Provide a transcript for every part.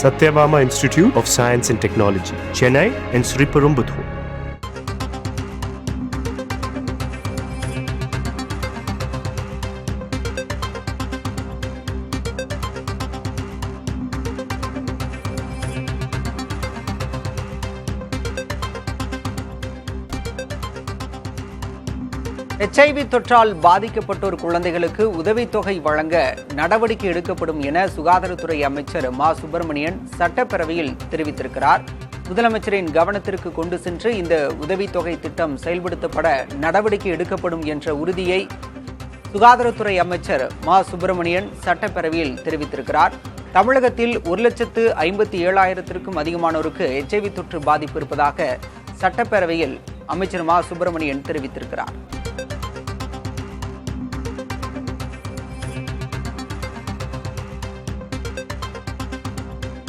Satyabama Institute of Science and Technology, Chennai and Sriperumbudur. HIV தொற்றால் பாதிக்கப்பட்டோர் குழந்தைகளுக்கு உதவித்தொகை வழங்க நடவடிக்கை எடுக்கப்படும் என சுகாதாரத்துறை அமைச்சர் மா சுப்பிரமணியன் சட்டப்பேரவையில் தெரிவித்திருக்கிறார். முதலமைச்சரின் கவனத்திற்கு கொண்டு சென்று இந்த உதவித்தொகை திட்டம் செயல்படுத்தப்பட நடவடிக்கை எடுக்கப்படும் என்ற உறுதியை சுகாதாரத்துறை அமைச்சர் மா சுப்பிரமணியன் சட்டப்பேரவையில் தெரிவித்திருக்கிறார். தமிழகத்தில் 1,57,000க்கும் அதிகமானோருக்கு HIV தொற்று பாதிப்பு இருப்பதாக சட்டப்பேரவையில் அமைச்சர் மா சுப்பிரமணியன் தெரிவித்திருக்கிறார்.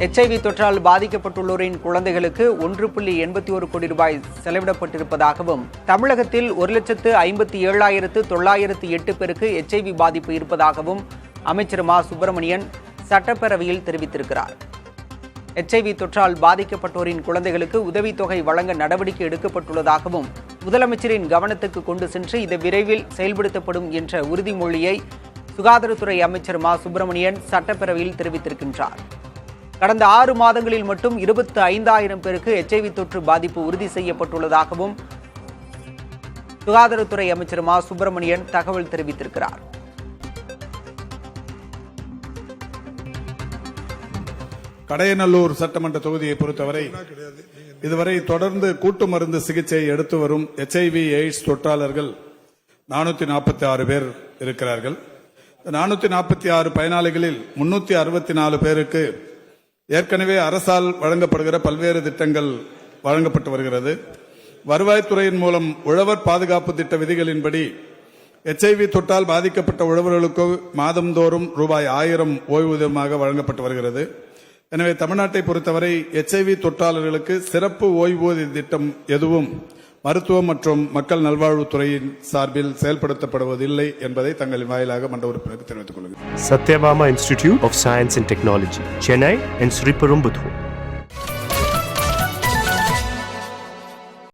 HIV தொற்றால் பாதிக்கப்பட்டுள்ளோரின் குழந்தைகளுக்கு 1.81 கோடி ரூபாய் செலவிடப்பட்டிருப்பதாகவும் தமிழகத்தில் 1,57,908 பேருக்கு HIV பாதிப்பு இருப்பதாகவும் அமைச்சர் மா சுப்பிரமணியன் சட்டப்பேரவையில் தெரிவித்திருக்கிறார். HIV தொற்றால் பாதிக்கப்பட்டோரின் குழந்தைகளுக்கு உதவித்தொகை வழங்க நடவடிக்கை எடுக்கப்பட்டுள்ளதாகவும் முதலமைச்சரின் கவனத்துக்கு கொண்டு சென்று இது விரைவில் செயல்படுத்தப்படும் என்ற உறுதிமொழியை சுகாதாரத்துறை அமைச்சர் மா சுப்பிரமணியன் சட்டப்பேரவையில் தெரிவித்திருக்கின்றார். கடந்த 6 மாதங்களில் மட்டும் 25,000 பேருக்கு HIV தொற்று பாதிப்பு உறுதி செய்யப்பட்டுள்ளதாகவும் சுகாதாரத்துறை அமைச்சர் மா சுப்பிரமணியன் தகவல் தெரிவித்திருக்கிறார். கடையநல்லூர் சட்டமன்ற தொகுதியை பொறுத்தவரை இதுவரை தொடர்ந்து கூட்டு மருந்து சிகிச்சை எடுத்து வரும் HIV எய்ட்ஸ் தொற்றாளர்கள் 446 பேர் இருக்கிறார்கள். 446 பயனாளிகளில் 364 பேருக்கு ஏற்கனவே அரசால் வழங்கப்படுகிற பல்வேறு திட்டங்கள் வழங்கப்பட்டு வருகிறது. வருவாய்த்துறையின் மூலம் உழவர் பாதுகாப்பு திட்ட விதிகளின்படி HIV தொற்றால் பாதிக்கப்பட்ட உழவர்களுக்கு மாதந்தோறும் ரூபாய் 1000 ஓய்வூதியமாக வழங்கப்பட்டு வருகிறது. எனவே தமிழ்நாட்டை பொறுத்தவரை HIV தொற்றாளர்களுக்கு சிறப்பு ஓய்வூதிய திட்டம் எதுவும் மருத்துவம் மற்றும் மக்கள் நல்வாழ்வுத்துறையின் சார்பில் செயல்படுத்தப்படுவதில்லை என்பதை தங்களின் வாயிலாக மன்ற உறுப்பினருக்கு தெரிவித்துக் கொள்கிறேன். Satyabama Institute of Science and Technology, Chennai and Sriperumbudur.